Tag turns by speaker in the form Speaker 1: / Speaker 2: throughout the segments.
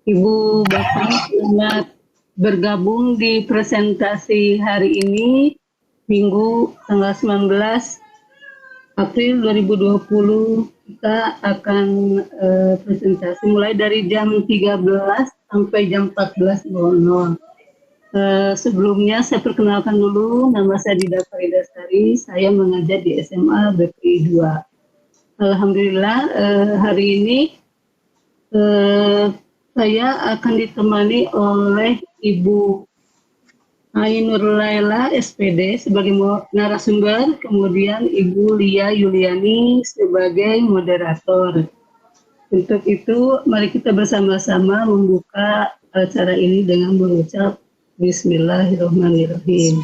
Speaker 1: Ibu Bapak selamat bergabung di presentasi hari ini, Minggu tanggal 19 April 2020. Kita akan presentasi mulai dari jam 13 sampai jam 14.00. Sebelumnya saya perkenalkan dulu, nama saya Dida Faridasari, saya mengajar di SMA BPI 2. Alhamdulillah hari ini saya akan ditemani oleh Ibu Ainur Laila SPD sebagai narasumber, kemudian Ibu Lia Yuliani sebagai moderator. Untuk itu, mari kita bersama-sama membuka acara ini dengan mengucap Bismillahirrahmanirrahim.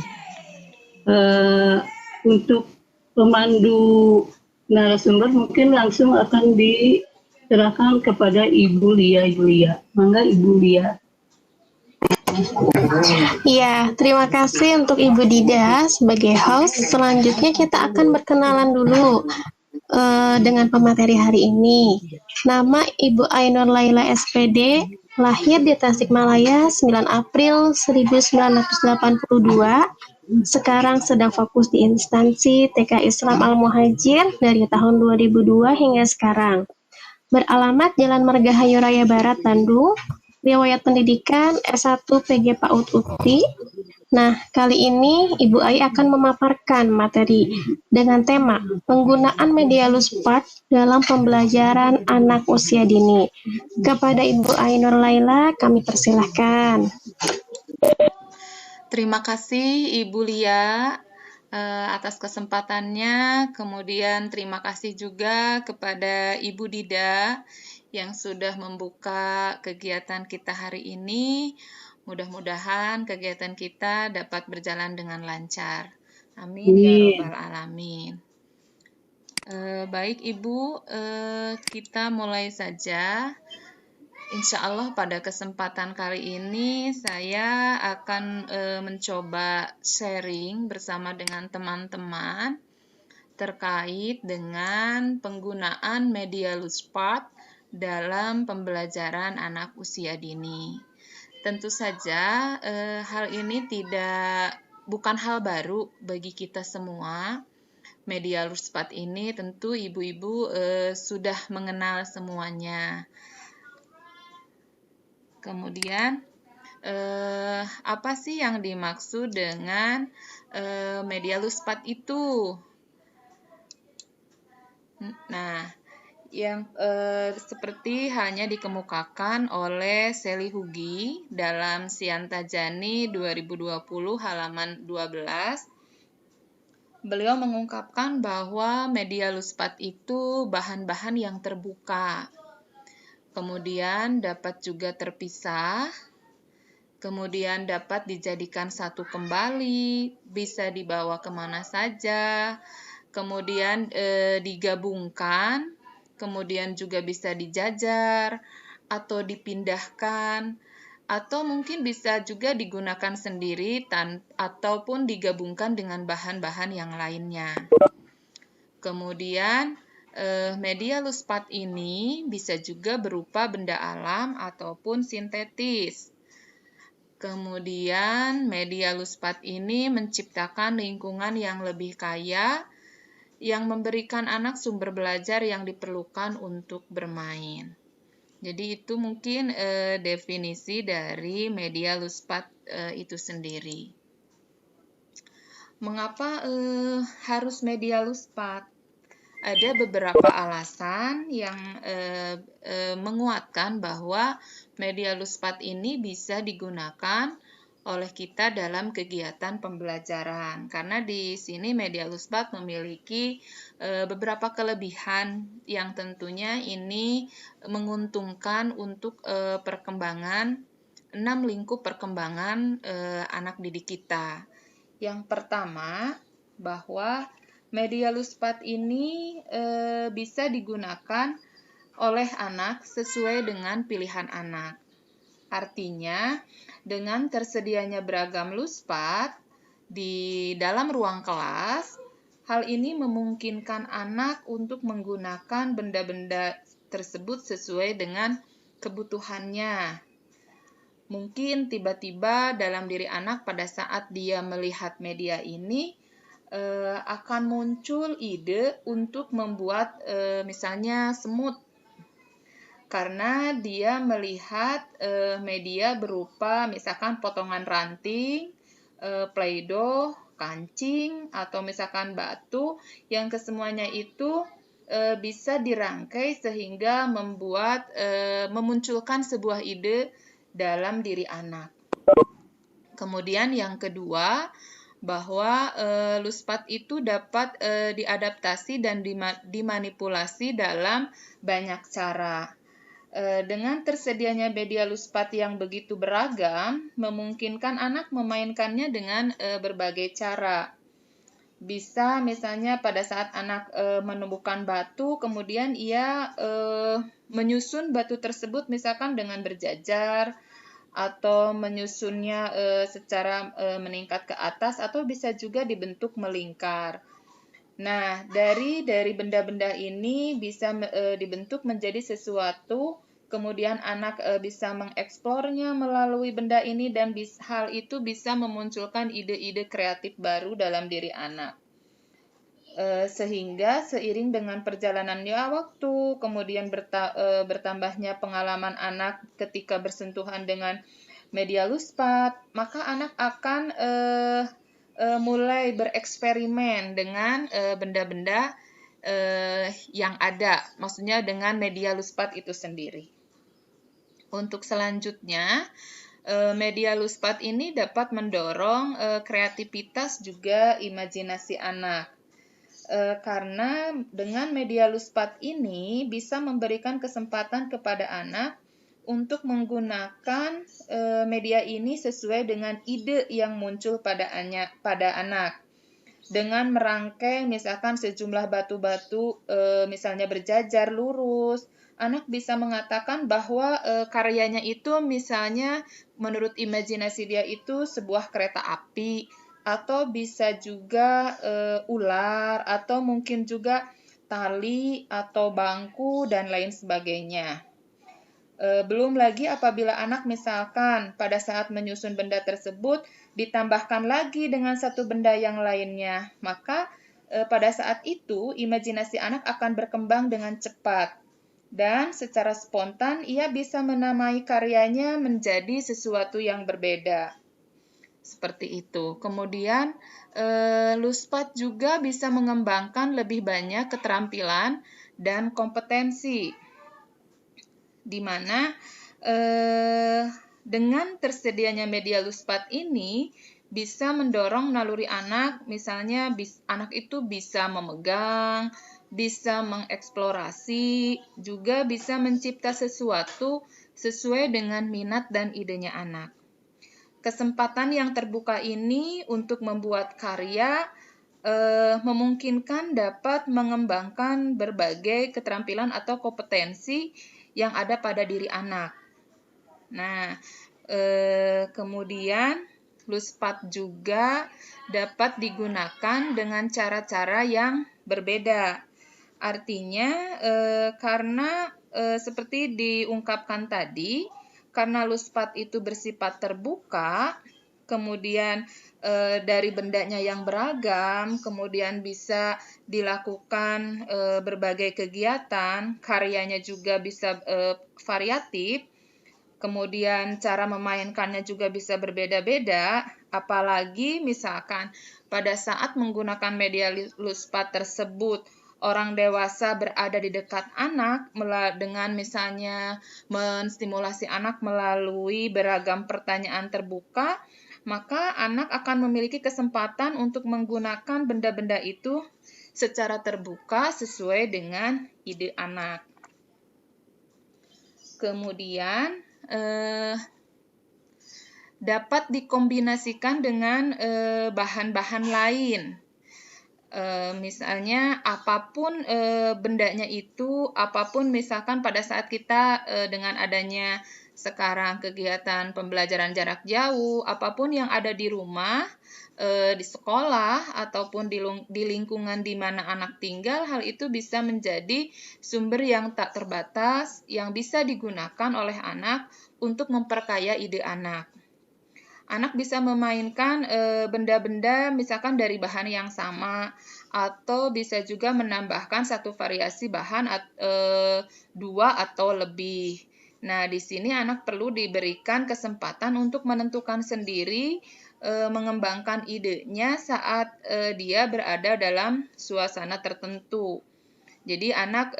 Speaker 1: Untuk pemandu narasumber mungkin langsung akan diserahkan kepada Ibu Lia Yulia. Mangga Ibu Lia.
Speaker 2: Iya, terima kasih untuk Ibu Dida sebagai host. Selanjutnya kita akan berkenalan dulu dengan pemateri hari ini. Nama Ibu Ainur Laila SPD, lahir di Tasikmalaya 9 April 1982. Sekarang sedang fokus di instansi TK Islam Al-Muhajir dari tahun 2002 hingga sekarang. Beralamat Jalan Margahayu Raya Barat, Bandung. Riwayat pendidikan S1 PG PAUD UPTI. Nah, kali ini Ibu Ai akan memaparkan materi dengan tema penggunaan media luspat dalam pembelajaran anak usia dini. Kepada Ibu Ainur Laila, kami persilahkan.
Speaker 3: Terima kasih Ibu Lia atas kesempatannya. Kemudian terima kasih juga kepada Ibu Dida yang sudah membuka kegiatan kita hari ini. Mudah-mudahan kegiatan kita dapat berjalan dengan lancar. Amin ya Rabbal Alamin. Baik Ibu, kita mulai saja. Insya Allah pada kesempatan kali ini saya akan mencoba sharing bersama dengan teman-teman terkait dengan penggunaan media luspat dalam pembelajaran anak usia dini. Tentu saja hal ini bukan hal baru bagi kita semua. Media luspat ini tentu ibu-ibu sudah mengenal semuanya. Kemudian apa sih yang dimaksud dengan media luspat itu? Nah, yang seperti halnya dikemukakan oleh Sally Hugi dalam Siantajani 2020 halaman 12. Beliau mengungkapkan bahwa media luspat itu bahan-bahan yang terbuka, kemudian dapat juga terpisah, kemudian dapat dijadikan satu kembali, bisa dibawa kemana saja, kemudian digabungkan, kemudian juga bisa dijajar atau dipindahkan, atau mungkin bisa juga digunakan sendiri ataupun digabungkan dengan bahan-bahan yang lainnya. Kemudian media luspat ini bisa juga berupa benda alam ataupun sintetis. Kemudian media luspat ini menciptakan lingkungan yang lebih kaya, yang memberikan anak sumber belajar yang diperlukan untuk bermain. Jadi itu mungkin definisi dari media luspat itu sendiri. Mengapa harus media luspat? Ada beberapa alasan yang menguatkan bahwa media luspat ini bisa digunakan oleh kita dalam kegiatan pembelajaran. Karena di sini media luspat memiliki beberapa kelebihan yang tentunya ini menguntungkan untuk perkembangan 6 lingkup perkembangan anak didik kita. Yang pertama, bahwa media luspat ini bisa digunakan oleh anak sesuai dengan pilihan anak. Artinya, dengan tersedianya beragam luspat di dalam ruang kelas, hal ini memungkinkan anak untuk menggunakan benda-benda tersebut sesuai dengan kebutuhannya. Mungkin tiba-tiba dalam diri anak pada saat dia melihat media ini akan muncul ide untuk membuat misalnya semut, karena dia melihat media berupa misalkan potongan ranting, Play-Doh, kancing, atau misalkan batu yang kesemuanya itu bisa dirangkai sehingga memunculkan sebuah ide dalam diri anak. Kemudian yang kedua, bahwa luspat itu dapat diadaptasi dan dimanipulasi dalam banyak cara. Dengan tersedianya media luspat yang begitu beragam, memungkinkan anak memainkannya dengan berbagai cara. Bisa misalnya pada saat anak menemukan batu, kemudian ia menyusun batu tersebut misalkan dengan berjajar, atau menyusunnya secara meningkat ke atas, atau bisa juga dibentuk melingkar. Nah, dari benda-benda ini bisa dibentuk menjadi sesuatu, kemudian anak bisa mengeksplornya melalui benda ini, dan hal itu bisa memunculkan ide-ide kreatif baru dalam diri anak. Sehingga seiring dengan perjalanannya waktu, kemudian bertambahnya pengalaman anak ketika bersentuhan dengan media luspat, maka anak akan mulai bereksperimen dengan benda-benda yang ada, maksudnya dengan media luspat itu sendiri. Untuk selanjutnya, media luspat ini dapat mendorong kreativitas juga imajinasi anak. Karena dengan media luspat ini bisa memberikan kesempatan kepada anak untuk menggunakan media ini sesuai dengan ide yang muncul pada anak. Dengan merangkai misalkan sejumlah batu-batu misalnya berjajar lurus, anak bisa mengatakan bahwa karyanya itu misalnya menurut imajinasi dia itu sebuah kereta api, atau bisa juga ular, atau mungkin juga tali atau bangku dan lain sebagainya. Belum lagi apabila anak misalkan pada saat menyusun benda tersebut ditambahkan lagi dengan satu benda yang lainnya, maka pada saat itu imajinasi anak akan berkembang dengan cepat dan secara spontan ia bisa menamai karyanya menjadi sesuatu yang berbeda. Seperti itu. Kemudian, luspat juga bisa mengembangkan lebih banyak keterampilan dan kompetensi, di mana dengan tersedianya media luspat ini bisa mendorong naluri anak, misalnya anak itu bisa memegang, bisa mengeksplorasi, juga bisa mencipta sesuatu sesuai dengan minat dan idenya anak. Kesempatan yang terbuka ini untuk membuat karya memungkinkan dapat mengembangkan berbagai keterampilan atau kompetensi yang ada pada diri anak. Nah, kemudian luspat juga dapat digunakan dengan cara-cara yang berbeda. Artinya, karena seperti diungkapkan tadi, karena luspat itu bersifat terbuka, kemudian dari bendanya yang beragam, kemudian bisa dilakukan berbagai kegiatan, karyanya juga bisa variatif, kemudian cara memainkannya juga bisa berbeda-beda, apalagi misalkan pada saat menggunakan media luspat tersebut, orang dewasa berada di dekat anak dengan misalnya menstimulasi anak melalui beragam pertanyaan terbuka, maka anak akan memiliki kesempatan untuk menggunakan benda-benda itu secara terbuka sesuai dengan ide anak. Kemudian dapat dikombinasikan dengan bahan-bahan lain. Misalnya apapun bendanya itu, apapun misalkan pada saat kita dengan adanya sekarang kegiatan pembelajaran jarak jauh, apapun yang ada di rumah, di sekolah ataupun di lingkungan di mana anak tinggal, hal itu bisa menjadi sumber yang tak terbatas yang bisa digunakan oleh anak untuk memperkaya ide anak. Anak bisa memainkan benda-benda misalkan dari bahan yang sama, atau bisa juga menambahkan satu variasi bahan dua atau lebih. Nah, di sini anak perlu diberikan kesempatan untuk menentukan sendiri, mengembangkan idenya saat dia berada dalam suasana tertentu. Jadi anak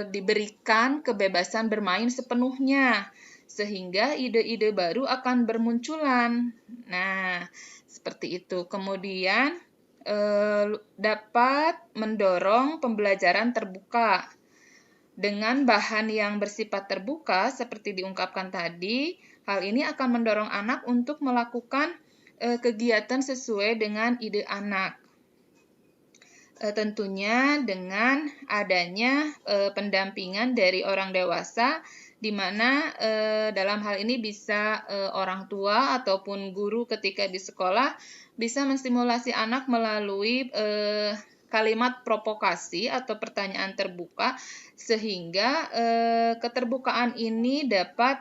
Speaker 3: diberikan kebebasan bermain sepenuhnya, sehingga ide-ide baru akan bermunculan. Nah, seperti itu. Kemudian dapat mendorong pembelajaran terbuka. Dengan bahan yang bersifat terbuka, seperti diungkapkan tadi, hal ini akan mendorong anak untuk melakukan kegiatan sesuai dengan ide anak. Tentunya dengan adanya pendampingan dari orang dewasa, di mana dalam hal ini bisa orang tua ataupun guru ketika di sekolah bisa menstimulasi anak melalui kalimat provokasi atau pertanyaan terbuka, sehingga keterbukaan ini dapat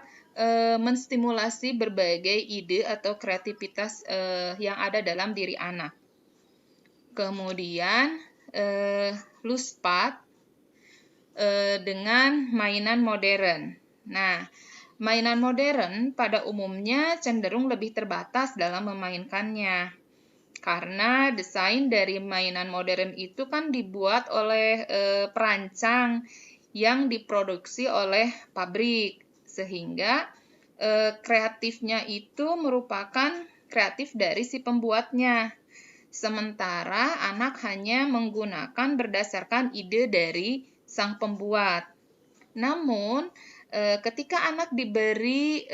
Speaker 3: menstimulasi berbagai ide atau kreativitas yang ada dalam diri anak. Kemudian luspat dengan mainan modern. Nah, mainan modern pada umumnya cenderung lebih terbatas dalam memainkannya, karena desain dari mainan modern itu kan dibuat oleh perancang yang diproduksi oleh pabrik, sehingga kreatifnya itu merupakan kreatif dari si pembuatnya. Sementara anak hanya menggunakan berdasarkan ide dari sang pembuat. Namun, ketika anak diberi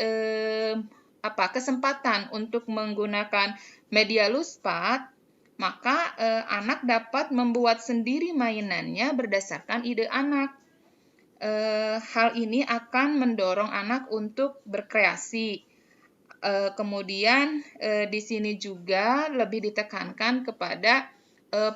Speaker 3: kesempatan untuk menggunakan media luspat, maka anak dapat membuat sendiri mainannya berdasarkan ide anak. Hal ini akan mendorong anak untuk berkreasi. Kemudian di sini juga lebih ditekankan kepada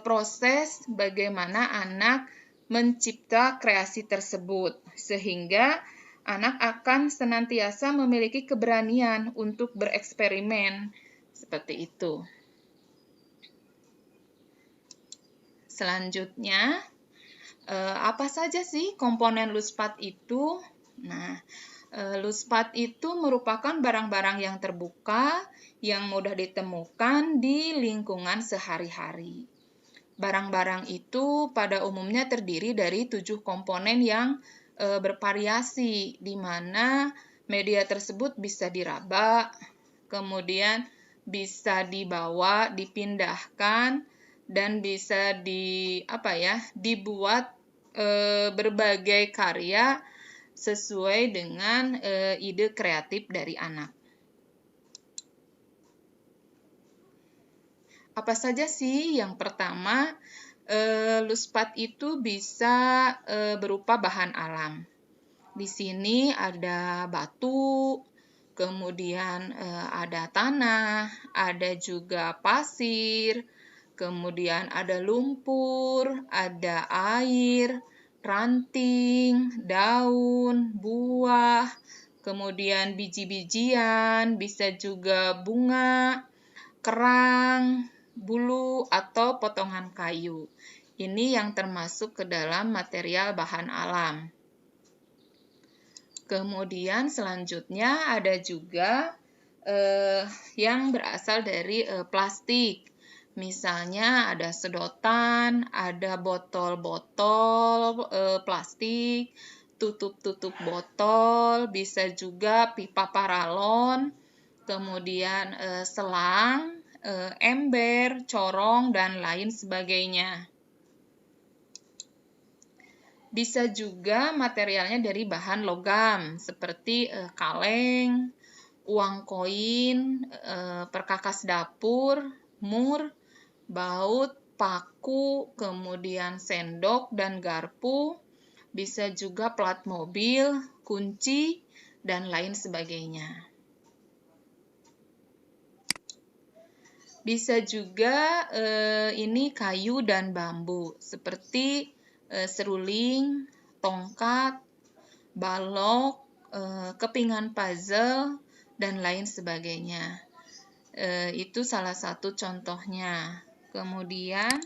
Speaker 3: proses bagaimana anak mencipta kreasi tersebut, sehingga anak akan senantiasa memiliki keberanian untuk bereksperimen, seperti itu. Selanjutnya, apa saja sih komponen luspat itu? Nah, luspat itu merupakan barang-barang yang terbuka, yang mudah ditemukan di lingkungan sehari-hari. Barang-barang itu pada umumnya terdiri dari 7 komponen yang bervariasi, di mana media tersebut bisa diraba, kemudian bisa dibawa, dipindahkan, dan bisa dibuat berbagai karya sesuai dengan ide kreatif dari anak. Apa saja sih? Yang pertama, luspat itu bisa berupa bahan alam. Di sini ada batu, kemudian ada tanah, ada juga pasir, kemudian ada lumpur, ada air, ranting, daun, buah, kemudian biji-bijian, bisa juga bunga, kerang, bulu, atau potongan kayu. Ini yang termasuk ke dalam material bahan alam. Kemudian selanjutnya ada juga yang berasal dari plastik. Misalnya ada sedotan, ada botol-botol plastik, tutup-tutup botol, bisa juga pipa paralon, kemudian selang, ember, corong, dan lain sebagainya. Bisa juga materialnya dari bahan logam, seperti kaleng, uang koin, perkakas dapur, mur, baut, paku, kemudian sendok dan garpu, bisa juga plat mobil, kunci, dan lain sebagainya. Bisa juga ini kayu dan bambu, seperti seruling, tongkat, balok, kepingan puzzle, dan lain sebagainya. Itu salah satu contohnya. Kemudian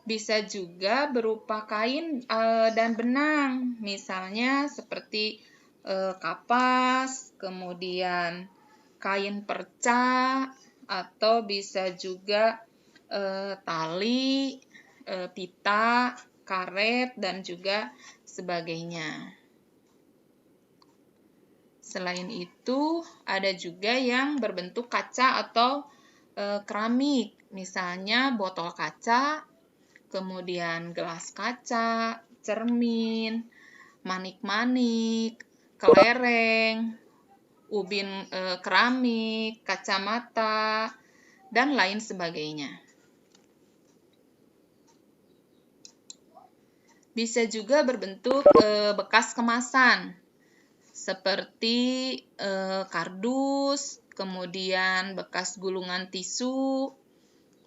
Speaker 3: bisa juga berupa kain dan benang, misalnya seperti kapas, kemudian kain perca, atau bisa juga tali, pita, karet, dan juga sebagainya. Selain itu, ada juga yang berbentuk kaca atau keramik, misalnya botol kaca, kemudian gelas kaca, cermin, manik-manik, kelereng, ubin keramik, kacamata, dan lain sebagainya. Bisa juga berbentuk bekas kemasan, seperti kardus, kemudian bekas gulungan tisu,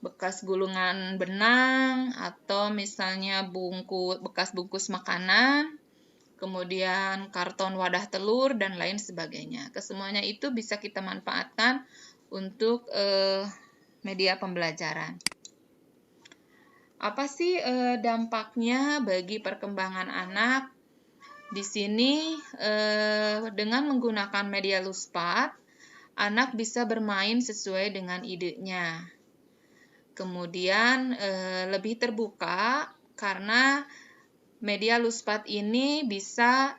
Speaker 3: bekas gulungan benang, atau misalnya bekas bungkus makanan, kemudian karton wadah telur, dan lain sebagainya. Kesemuanya itu bisa kita manfaatkan untuk media pembelajaran. Apa sih dampaknya bagi perkembangan anak? Di sini dengan menggunakan media luspat, anak bisa bermain sesuai dengan idenya. Kemudian lebih terbuka karena media luspat ini bisa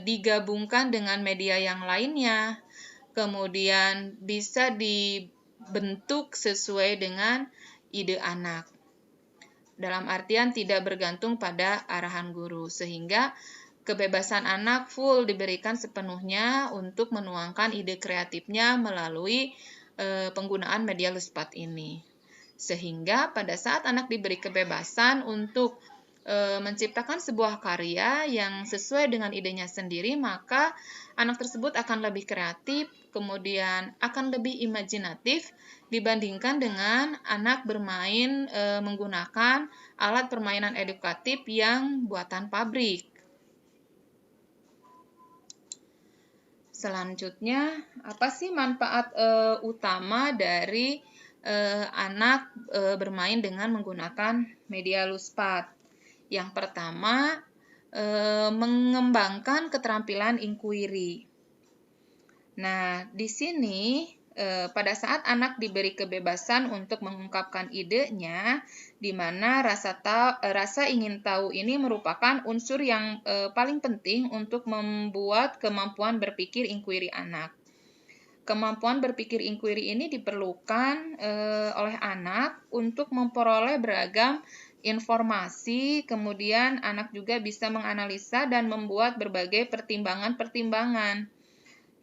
Speaker 3: digabungkan dengan media yang lainnya. Kemudian bisa dibentuk sesuai dengan ide anak. Dalam artian tidak bergantung pada arahan guru, sehingga kebebasan anak full diberikan sepenuhnya untuk menuangkan ide kreatifnya melalui penggunaan media luspat ini. Sehingga pada saat anak diberi kebebasan untuk menciptakan sebuah karya yang sesuai dengan idenya sendiri, maka anak tersebut akan lebih kreatif, kemudian akan lebih imajinatif dibandingkan dengan anak bermain menggunakan alat permainan edukatif yang buatan pabrik. Selanjutnya, apa sih manfaat utama dari anak bermain dengan menggunakan media luspat? Yang pertama, mengembangkan keterampilan inquiry. Nah, di sini pada saat anak diberi kebebasan untuk mengungkapkan idenya, di mana rasa ingin tahu ini merupakan unsur yang paling penting untuk membuat kemampuan berpikir inquiry anak. Kemampuan berpikir inquiry ini diperlukan oleh anak untuk memperoleh beragam informasi, kemudian anak juga bisa menganalisa dan membuat berbagai pertimbangan-pertimbangan.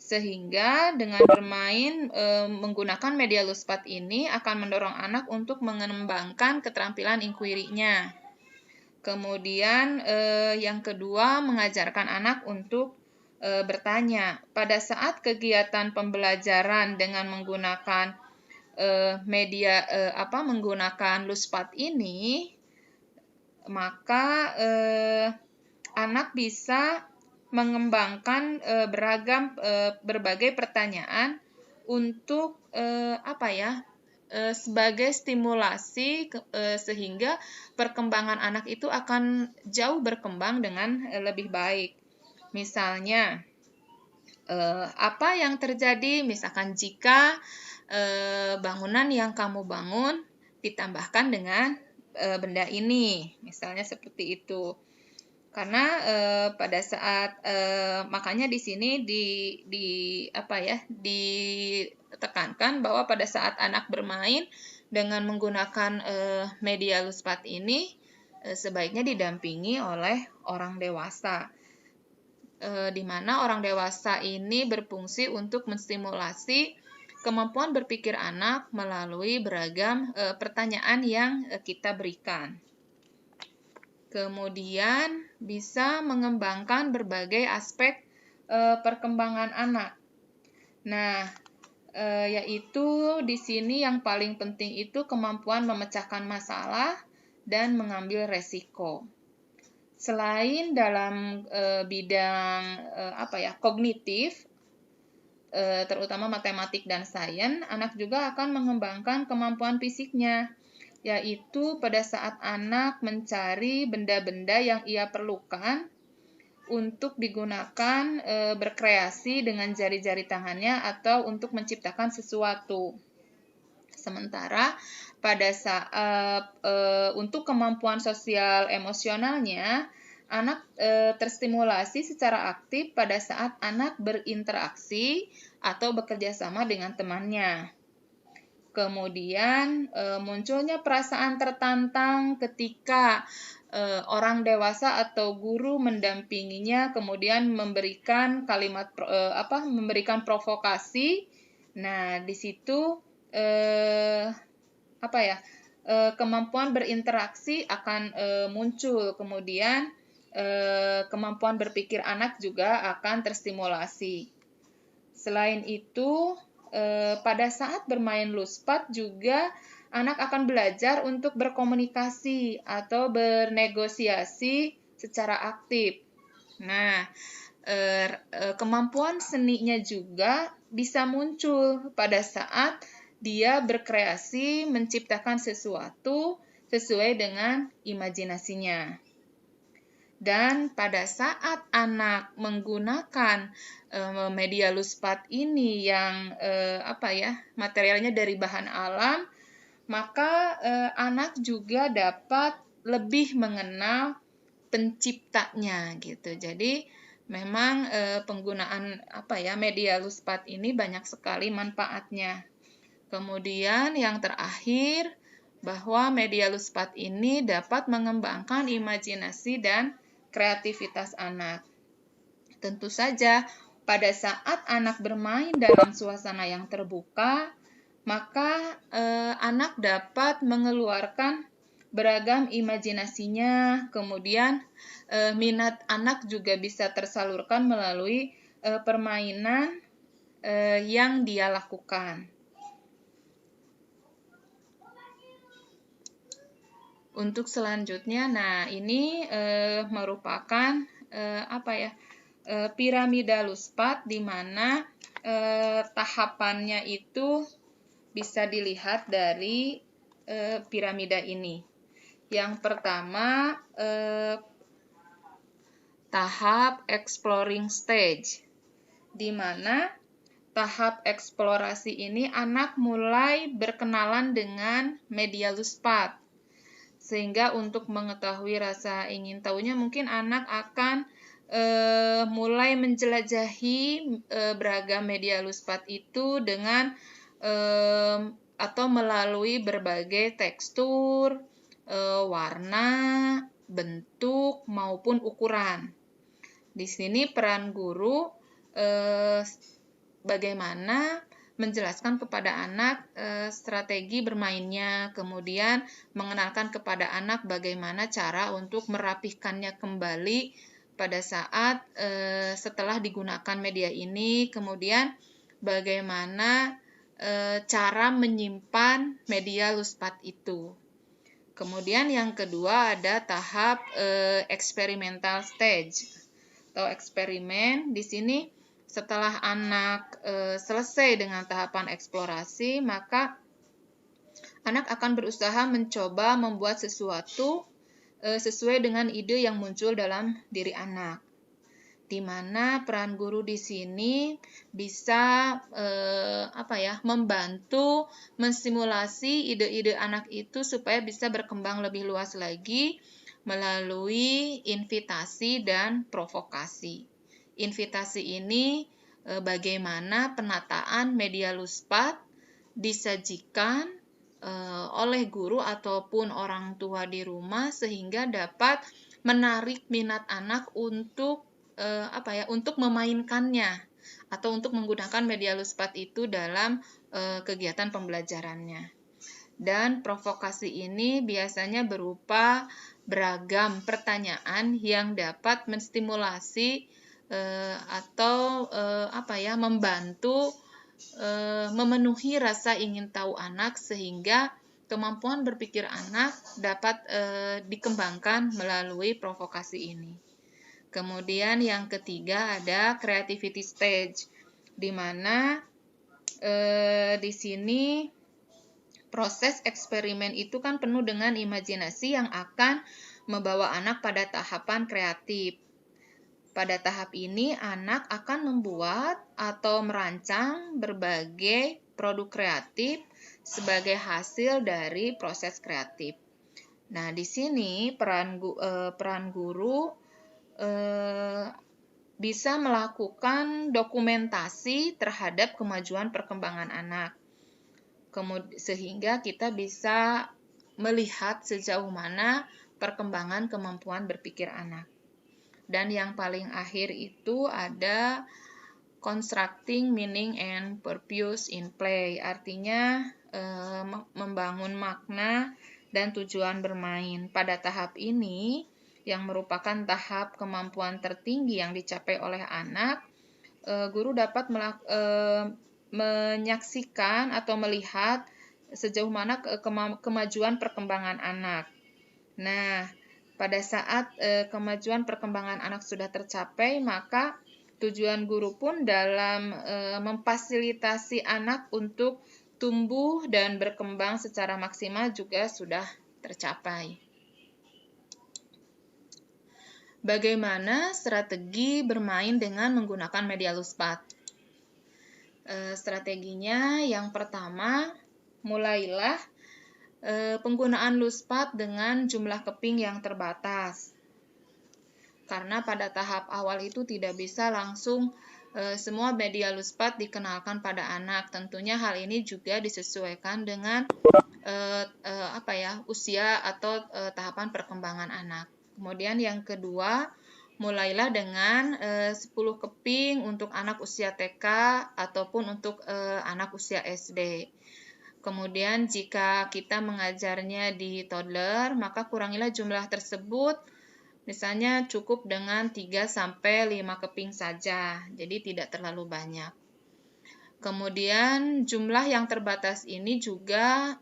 Speaker 3: Sehingga dengan bermain menggunakan media luspat ini akan mendorong anak untuk mengembangkan keterampilan inquiry-nya. Kemudian yang kedua, mengajarkan anak untuk bertanya. Pada saat kegiatan pembelajaran dengan menggunakan menggunakan luspat ini, maka anak bisa mengembangkan berbagai pertanyaan untuk sebagai stimulasi sehingga perkembangan anak itu akan jauh berkembang dengan lebih baik. Misalnya, apa yang terjadi misalkan jika bangunan yang kamu bangun ditambahkan dengan benda ini, misalnya seperti itu. Karena pada saat makanya di sini ditekankan bahwa pada saat anak bermain dengan menggunakan media luspat ini sebaiknya didampingi oleh orang dewasa. Di mana orang dewasa ini berfungsi untuk menstimulasi kemampuan berpikir anak melalui beragam pertanyaan yang kita berikan. Kemudian bisa mengembangkan berbagai aspek perkembangan anak. Nah, yaitu di sini yang paling penting itu kemampuan memecahkan masalah dan mengambil resiko. Selain dalam bidang kognitif, terutama matematik dan sains, anak juga akan mengembangkan kemampuan fisiknya, yaitu pada saat anak mencari benda-benda yang ia perlukan untuk digunakan berkreasi dengan jari-jari tangannya atau untuk menciptakan sesuatu. Sementara pada saat untuk kemampuan sosial emosionalnya, anak terstimulasi secara aktif pada saat anak berinteraksi atau bekerja sama dengan temannya. Kemudian munculnya perasaan tertantang ketika orang dewasa atau guru mendampinginya, kemudian memberikan memberikan provokasi. Nah, di situ kemampuan berinteraksi akan muncul. Kemudian kemampuan berpikir anak juga akan terstimulasi. Selain itu, pada saat bermain luspat juga anak akan belajar untuk berkomunikasi atau bernegosiasi secara aktif. Nah, kemampuan seninya juga bisa muncul pada saat dia berkreasi menciptakan sesuatu sesuai dengan imajinasinya. Dan pada saat anak menggunakan media luspat ini yang materialnya dari bahan alam, maka anak juga dapat lebih mengenal penciptanya gitu. Jadi memang penggunaan media luspat ini banyak sekali manfaatnya. Kemudian yang terakhir, bahwa media luspat ini dapat mengembangkan imajinasi dan kreativitas anak. Tentu saja, pada saat anak bermain dalam suasana yang terbuka, maka anak dapat mengeluarkan beragam imajinasinya, kemudian minat anak juga bisa tersalurkan melalui permainan yang dia lakukan. Untuk selanjutnya, nah ini merupakan piramida luspat di mana tahapannya itu bisa dilihat dari piramida ini. Yang pertama, tahap exploring stage, di mana tahap eksplorasi ini anak mulai berkenalan dengan media luspat. Sehingga untuk mengetahui rasa ingin tahunya, mungkin anak akan mulai menjelajahi beragam media luspat itu dengan atau melalui berbagai tekstur, warna, bentuk, maupun ukuran. Di sini peran guru bagaimana menjelaskan kepada anak strategi bermainnya, kemudian mengenalkan kepada anak bagaimana cara untuk merapihkannya kembali pada saat setelah digunakan media ini, kemudian bagaimana cara menyimpan media luspat itu. Kemudian yang kedua ada tahap experimental stage atau eksperimen. Di sini setelah anak selesai dengan tahapan eksplorasi, maka anak akan berusaha mencoba membuat sesuatu sesuai dengan ide yang muncul dalam diri anak. Di mana peran guru di sini bisa membantu menstimulasi ide-ide anak itu supaya bisa berkembang lebih luas lagi melalui invitasi dan provokasi. Invitasi ini bagaimana penataan media luspat disajikan oleh guru ataupun orang tua di rumah sehingga dapat menarik minat anak untuk untuk memainkannya atau untuk menggunakan media luspat itu dalam kegiatan pembelajarannya. Dan provokasi ini biasanya berupa beragam pertanyaan yang dapat menstimulasi atau membantu memenuhi rasa ingin tahu anak sehingga kemampuan berpikir anak dapat dikembangkan melalui provokasi ini. Kemudian yang ketiga ada creativity stage, di mana di sini proses eksperimen itu kan penuh dengan imajinasi yang akan membawa anak pada tahapan kreatif. Pada tahap ini, anak akan membuat atau merancang berbagai produk kreatif sebagai hasil dari proses kreatif. Nah, di sini peran guru bisa melakukan dokumentasi terhadap kemajuan perkembangan anak, sehingga kita bisa melihat sejauh mana perkembangan kemampuan berpikir anak. Dan yang paling akhir itu ada constructing meaning and purpose in play, artinya membangun makna dan tujuan bermain. Pada tahap ini, yang merupakan tahap kemampuan tertinggi yang dicapai oleh anak, guru dapat menyaksikan atau melihat sejauh mana kemajuan perkembangan anak. Nah, pada saat kemajuan perkembangan anak sudah tercapai, maka tujuan guru pun dalam memfasilitasi anak untuk tumbuh dan berkembang secara maksimal juga sudah tercapai. Bagaimana strategi bermain dengan menggunakan media luspat? Strateginya yang pertama, mulailah penggunaan luspat dengan jumlah keping yang terbatas. Karena pada tahap awal itu tidak bisa langsung semua media luspat dikenalkan pada anak. Tentunya hal ini juga disesuaikan dengan usia atau tahapan perkembangan anak. Kemudian yang kedua, mulailah dengan 10 keping untuk anak usia TK ataupun untuk anak usia SD. Kemudian jika kita mengajarnya di toddler, maka kurangilah jumlah tersebut, misalnya cukup dengan 3-5 keping saja, jadi tidak terlalu banyak. Kemudian jumlah yang terbatas ini juga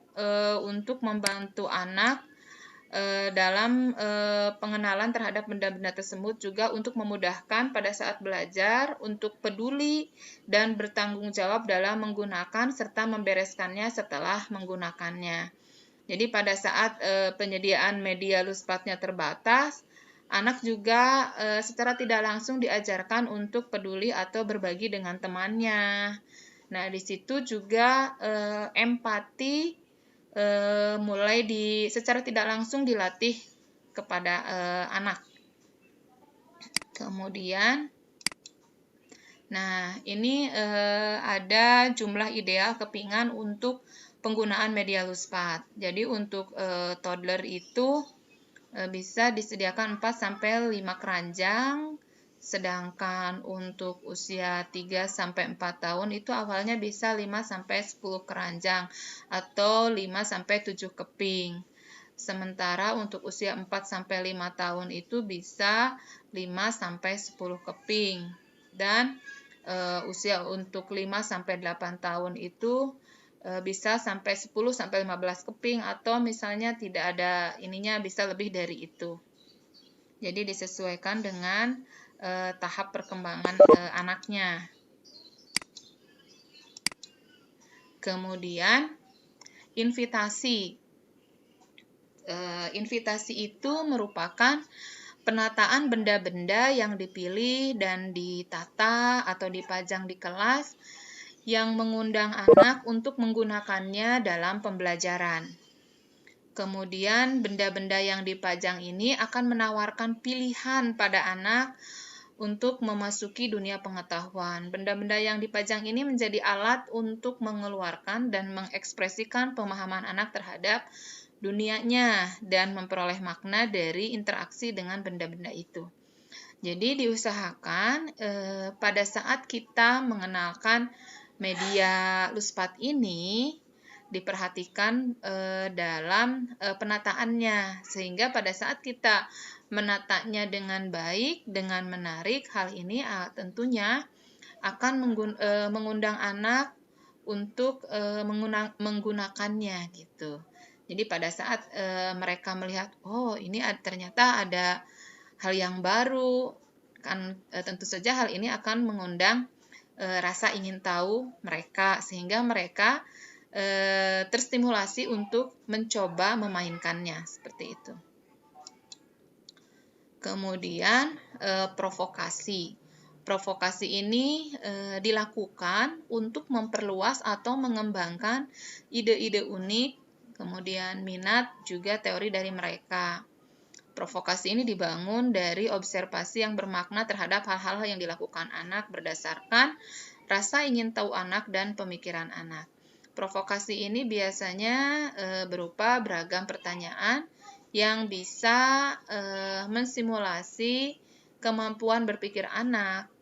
Speaker 3: untuk membantu anak dalam pengenalan terhadap benda-benda tersebut, juga untuk memudahkan pada saat belajar untuk peduli dan bertanggung jawab dalam menggunakan serta membereskannya setelah menggunakannya. Jadi pada saat penyediaan media luspatnya terbatas, anak juga secara tidak langsung diajarkan untuk peduli atau berbagi dengan temannya. Nah, di situ juga empati mulai secara tidak langsung dilatih kepada anak. Kemudian, nah ini ada jumlah ideal kepingan untuk penggunaan media luspat. Jadi untuk toddler itu bisa disediakan 4-5 keranjang, sedangkan untuk usia 3-4 tahun itu awalnya bisa 5-10 keranjang atau 5-7 keping. Sementara untuk usia 4-5 tahun itu bisa 5-10 keping. Dan usia untuk 5-8 tahun itu bisa sampai 10-15 keping, atau misalnya tidak ada ininya bisa lebih dari itu. Jadi disesuaikan dengan tahap perkembangan anaknya. Kemudian invitasi. Invitasi itu merupakan penataan benda-benda yang dipilih dan ditata atau dipajang di kelas yang mengundang anak untuk menggunakannya dalam pembelajaran. Kemudian benda-benda yang dipajang ini akan menawarkan pilihan pada anak untuk memasuki dunia pengetahuan. Benda-benda yang dipajang ini menjadi alat untuk mengeluarkan dan mengekspresikan pemahaman anak terhadap dunianya dan memperoleh makna dari interaksi dengan benda-benda itu. Jadi diusahakan pada saat kita mengenalkan media luspat ini diperhatikan dalam penataannya, sehingga pada saat kita menatanya dengan baik, dengan menarik, hal ini tentunya akan mengundang anak untuk menggunakannya gitu. Jadi pada saat mereka melihat, oh ini ternyata ada hal yang baru, kan tentu saja hal ini akan mengundang rasa ingin tahu mereka, sehingga mereka terstimulasi untuk mencoba memainkannya seperti itu. Kemudian provokasi. Provokasi ini dilakukan untuk memperluas atau mengembangkan ide-ide unik, kemudian minat juga teori dari mereka. Provokasi ini dibangun dari observasi yang bermakna terhadap hal-hal yang dilakukan anak berdasarkan rasa ingin tahu anak dan pemikiran anak. Provokasi ini biasanya berupa beragam pertanyaan yang bisa mensimulasi kemampuan berpikir anak,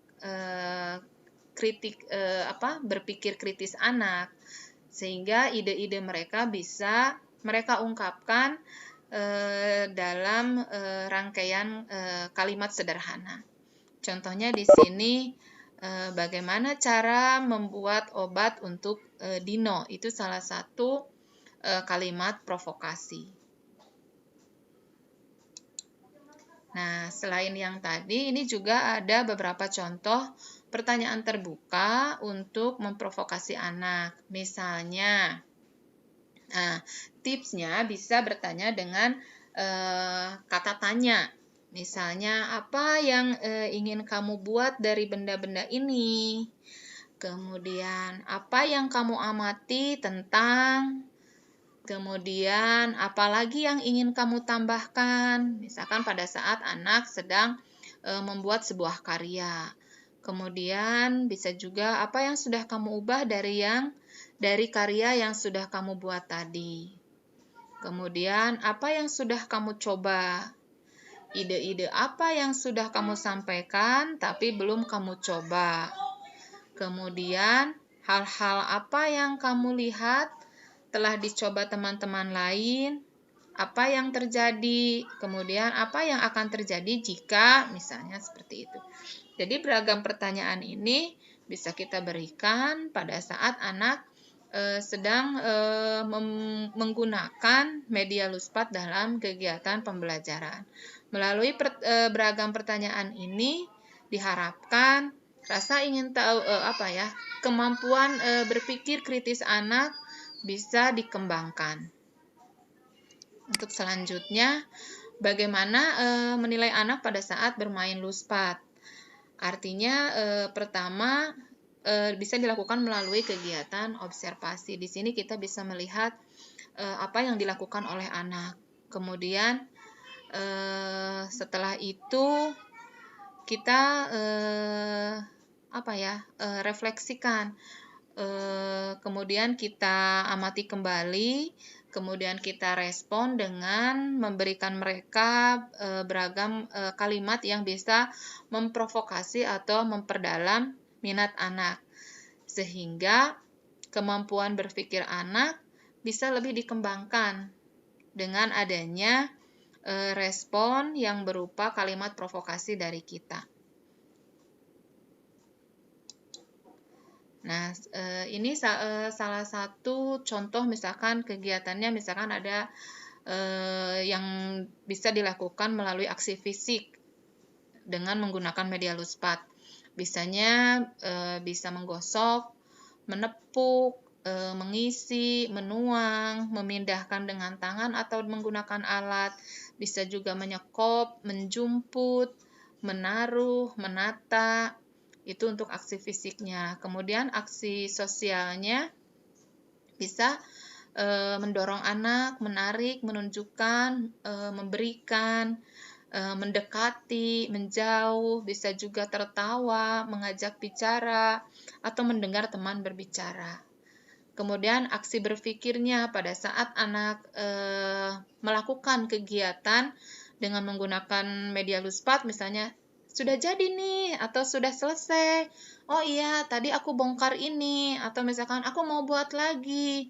Speaker 3: berpikir kritis anak, sehingga ide-ide mereka bisa mereka ungkapkan dalam rangkaian kalimat sederhana. Contohnya di sini bagaimana cara membuat obat untuk Dino, itu salah satu kalimat provokasi. Nah, selain yang tadi, ini juga ada beberapa contoh pertanyaan terbuka untuk memprovokasi anak. Misalnya, tipsnya bisa bertanya dengan kata tanya. Misalnya, apa yang ingin kamu buat dari benda-benda ini? Kemudian, apa yang kamu amati tentang? Kemudian, apalagi yang ingin kamu tambahkan? Misalkan pada saat anak sedang membuat sebuah karya. Kemudian, bisa juga apa yang sudah kamu ubah dari karya yang sudah kamu buat tadi. Kemudian, apa yang sudah kamu coba? Ide-ide apa yang sudah kamu sampaikan tapi belum kamu coba? Kemudian, hal-hal apa yang kamu lihat telah dicoba teman-teman lain? Apa yang terjadi? Kemudian, apa yang akan terjadi jika misalnya seperti itu. Jadi, beragam pertanyaan ini bisa kita berikan pada saat anak sedang menggunakan media luspat dalam kegiatan pembelajaran. Melalui beragam pertanyaan ini diharapkan rasa ingin tahu kemampuan berpikir kritis anak bisa dikembangkan. Untuk selanjutnya, bagaimana menilai anak pada saat bermain luspat? Artinya pertama bisa dilakukan melalui kegiatan observasi. Di sini kita bisa melihat apa yang dilakukan oleh anak. Kemudian setelah itu kita refleksikan. Kemudian kita amati kembali, kemudian kita respon dengan memberikan mereka beragam kalimat yang bisa memprovokasi atau memperdalam minat anak, sehingga kemampuan berpikir anak bisa lebih dikembangkan dengan adanya respon yang berupa kalimat provokasi dari kita. Nah, ini salah satu contoh misalkan kegiatannya, misalkan ada yang bisa dilakukan melalui aksi fisik dengan menggunakan media luspat. Bisanya bisa menggosok, menepuk, mengisi, menuang, memindahkan dengan tangan atau menggunakan alat, bisa juga menyekop, menjumput, menaruh, menata, itu untuk aksi fisiknya. Kemudian aksi sosialnya bisa mendorong anak, menarik, menunjukkan, memberikan, mendekati, menjauh, bisa juga tertawa, mengajak bicara, atau mendengar teman berbicara. Kemudian aksi berpikirnya pada saat anak melakukan kegiatan dengan menggunakan media luspat, misalnya sudah jadi nih, atau sudah selesai. Oh iya, tadi aku bongkar ini, atau misalkan aku mau buat lagi.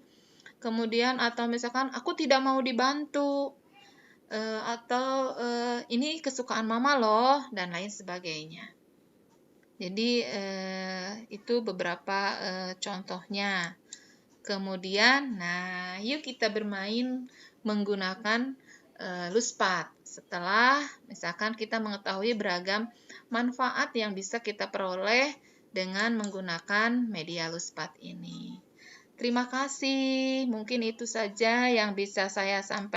Speaker 3: Kemudian atau misalkan aku tidak mau dibantu, atau ini kesukaan mama loh, dan lain sebagainya. Jadi Itu beberapa contohnya. Kemudian, nah, yuk kita bermain menggunakan Luspad. Setelah misalkan kita mengetahui beragam manfaat yang bisa kita peroleh dengan menggunakan media Luspad ini. Terima kasih. Mungkin itu saja yang bisa saya sampaikan.